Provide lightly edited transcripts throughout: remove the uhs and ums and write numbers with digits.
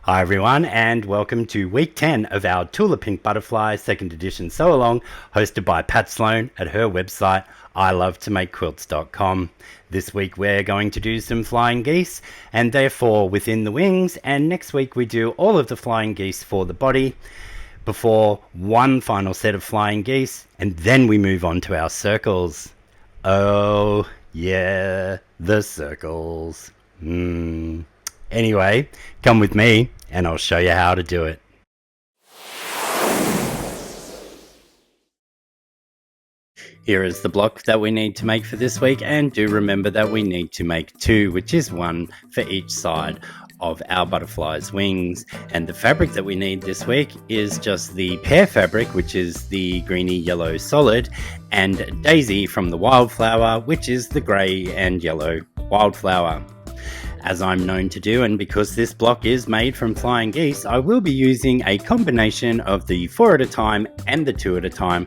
Hi everyone, and welcome to week 10 of our Tula Pink Butterfly 2nd edition sew along, hosted by Pat Sloan at her website ilovetomakequilts.com. This week we're going to do some flying geese and therefore within the wings, and next week we do all of the flying geese for the body before one final set of flying geese, and then we move on to our circles. Oh yeah, the circles. Anyway, come with me and I'll show you how to do it. Here is the block that we need to make for this week, and do remember that we need to make 2, which is 1 for each side of our butterfly's wings. And the fabric that we need this week is just the pear fabric, which is the greeny yellow solid, and daisy from the wildflower, which is the grey and yellow wildflower. As I'm known to do, and because this block is made from flying geese, I will be using a combination of the 4 at a time and the 2 at a time.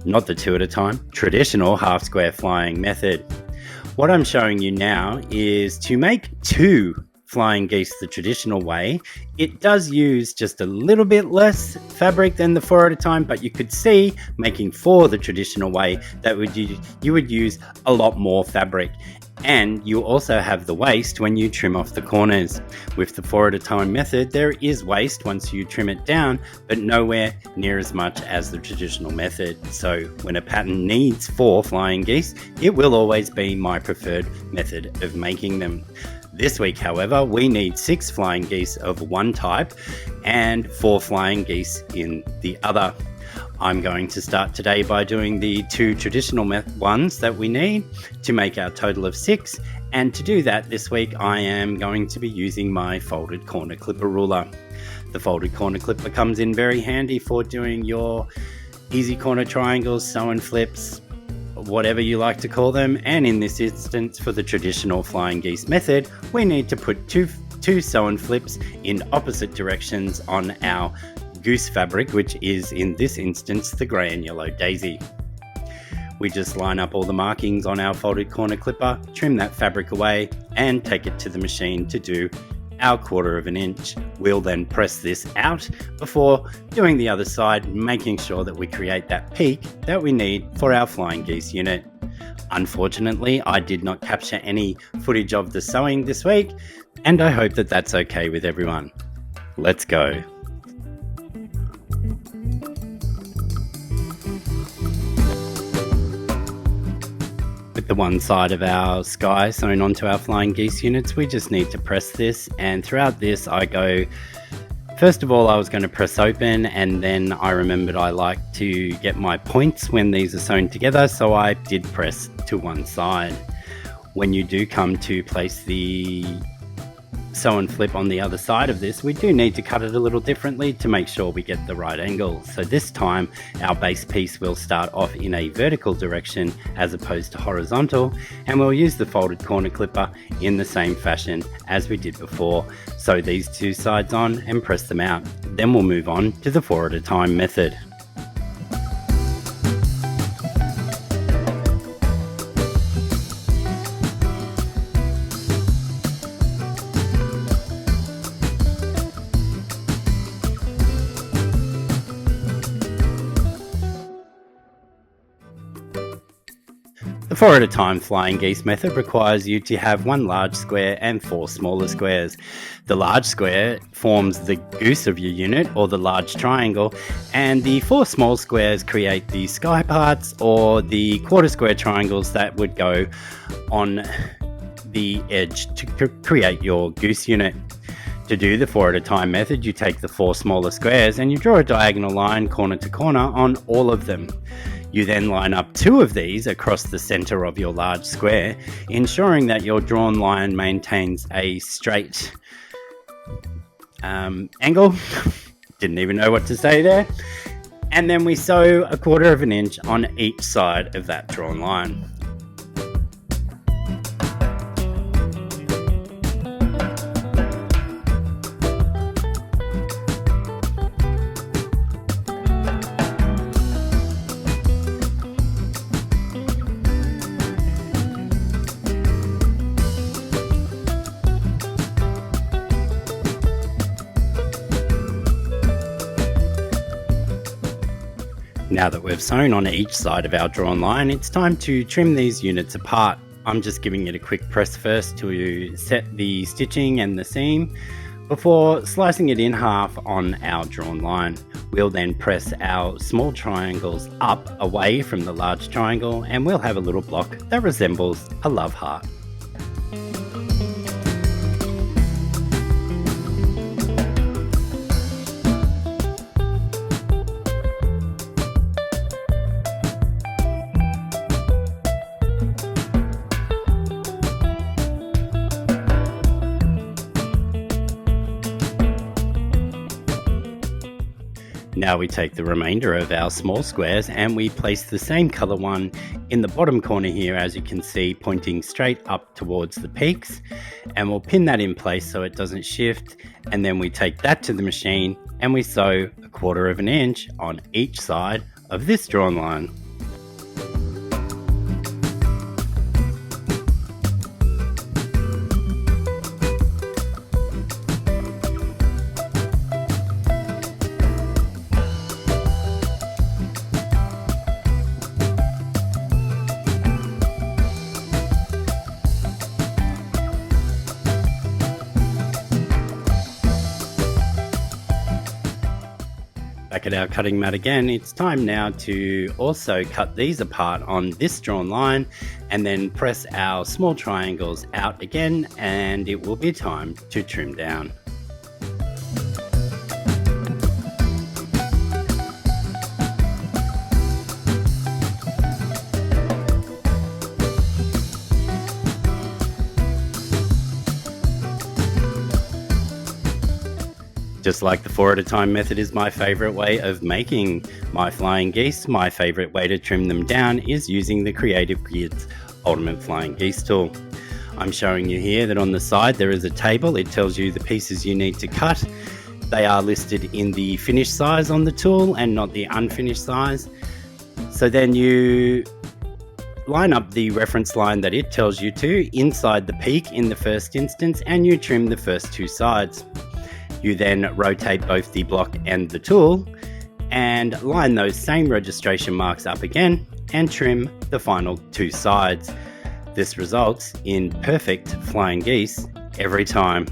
Not the 2 at a time, traditional half square flying method. What I'm showing you now is to make 2 flying geese the traditional way. It does use just a little bit less fabric than the 4 at a time, but you could see making 4 the traditional way that you would use a lot more fabric. And you also have the waste when you trim off the corners. With the 4 at a time method, there is waste once you trim it down, but nowhere near as much as the traditional method. So when a pattern needs 4 flying geese, it will always be my preferred method of making them. This week, however, we need 6 flying geese of one type and 4 flying geese in the other. I'm going to start today by doing the 2 traditional ones that we need to make our total of 6. And to do that this week, I am going to be using my folded corner clipper ruler. The folded corner clipper comes in very handy for doing your easy corner triangles, sew and flips, whatever you like to call them. And in this instance, for the traditional flying geese method, we need to put two sew and flips in opposite directions on our goose fabric, which is in this instance the grey and yellow daisy. We just line up all the markings on our folded corner clipper, trim that fabric away, and take it to the machine to do our 1/4 of an inch. We'll then press this out before doing the other side, making sure that we create that peak that we need for our flying geese unit. Unfortunately, I did not capture any footage of the sewing this week, and I hope that that's okay with everyone. Let's go. With the one side of our sky sewn onto our flying geese units, we just need to press this, and throughout this I go, first of all I was going to press open, and then I remembered I like to get my points when these are sewn together, so I did press to one side. When you do come to place the sew and flip on the other side of this, we do need to cut it a little differently to make sure we get the right angle. So this time our base piece will start off in a vertical direction as opposed to horizontal, and we'll use the folded corner clipper in the same fashion as we did before. Sew these 2 sides on and press them out. Then we'll move on to the 4 at a time method. The 4 at a time flying geese method requires you to have 1 large square and 4 smaller squares. The large square forms the goose of your unit, or the large triangle, and the 4 small squares create the sky parts, or the 1/4 square triangles that would go on the edge to create your goose unit. To do the 4 at a time method, you take the 4 smaller squares and you draw a diagonal line corner to corner on all of them. You then line up 2 of these across the center of your large square, ensuring that your drawn line maintains a straight angle. Didn't even know what to say there. And then we sew a 1/4 of an inch on each side of that drawn line. Now that we've sewn on each side of our drawn line, it's time to trim these units apart. I'm just giving it a quick press first to set the stitching and the seam before slicing it in half on our drawn line. We'll then press our small triangles up away from the large triangle, and we'll have a little block that resembles a love heart. Now we take the remainder of our small squares and we place the same colour one in the bottom corner here, as you can see, pointing straight up towards the peaks, and we'll pin that in place so it doesn't shift, and then we take that to the machine and we sew 1/4 inch on each side of this drawn line. Back at our cutting mat again, it's time now to also cut these apart on this drawn line and then press our small triangles out again, and it will be time to trim down. Just like the 4 at a time method is my favourite way of making my flying geese, my favourite way to trim them down is using the Creative Kids Ultimate Flying Geese tool. I'm showing you here that on the side there is a table. It tells you the pieces you need to cut. They are listed in the finished size on the tool and not the unfinished size. So then you line up the reference line that it tells you to inside the peak in the first instance, and you trim the first 2 sides. You then rotate both the block and the tool and line those same registration marks up again and trim the final 2 sides. This results in perfect flying geese every time.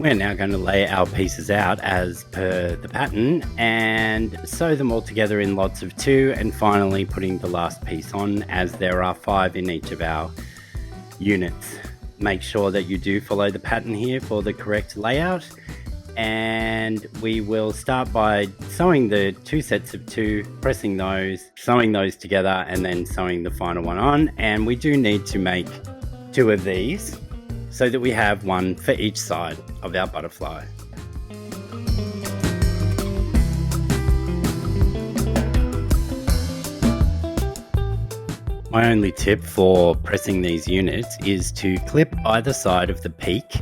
We're now going to lay our pieces out as per the pattern and sew them all together in lots of 2, and finally putting the last piece on, as there are 5 in each of our units. Make sure that you do follow the pattern here for the correct layout, and we will start by sewing the 2 sets of 2, pressing those, sewing those together, and then sewing the final one on. And we do need to make 2 of these so that we have 1 for each side of our butterfly. My only tip for pressing these units is to clip either side of the peak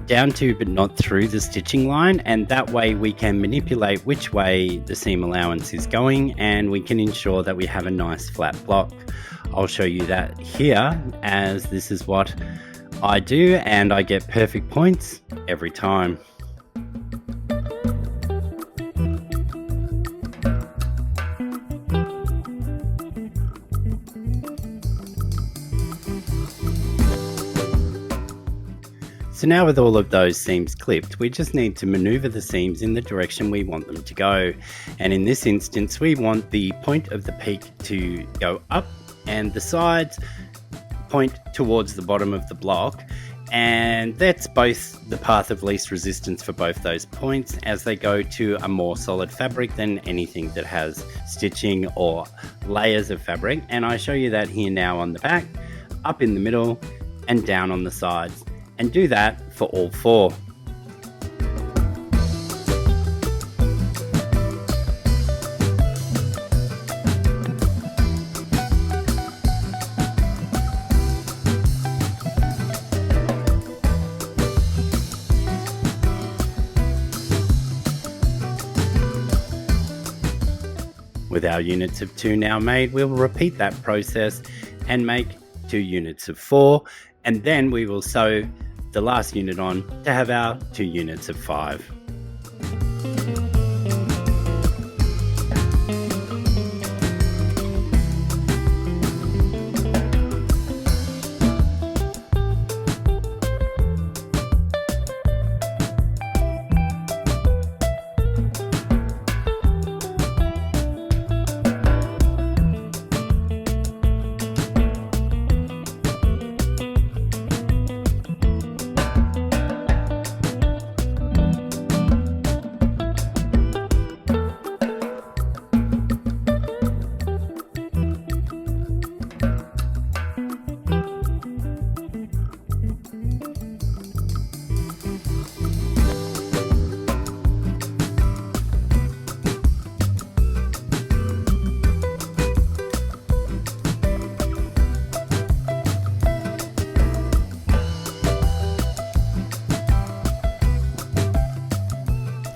down to but not through the stitching line, and that way we can manipulate which way the seam allowance is going and we can ensure that we have a nice flat block. I'll show you that here, as this is what I do and I get perfect points every time. So now with all of those seams clipped, we just need to maneuver the seams in the direction we want them to go. And in this instance, we want the point of the peak to go up and the sides point towards the bottom of the block. And that's both the path of least resistance for both those points as they go to a more solid fabric than anything that has stitching or layers of fabric. And I show you that here now on the back, up in the middle and down on the sides, and do that for all 4. With our units of 2 now made, we'll repeat that process and make 2 units of 4, and then we will sew the last unit on to have our 2 units of 5.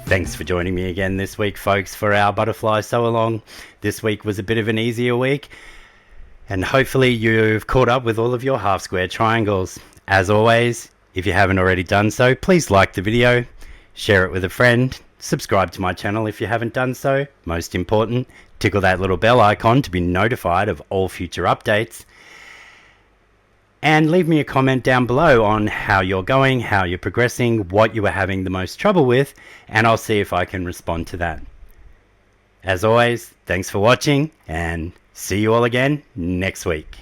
Thanks for joining me again this week, folks, for our butterfly sew along. This week was a bit of an easier week, and hopefully you've caught up with all of your half square triangles. As always, if you haven't already done so, please like the video, share it with a friend, subscribe to my channel if you haven't done so. Most important, tickle that little bell icon to be notified of all future updates. And leave me a comment down below on how you're going, how you're progressing, what you are having the most trouble with, and I'll see if I can respond to that. As always, thanks for watching, and see you all again next week.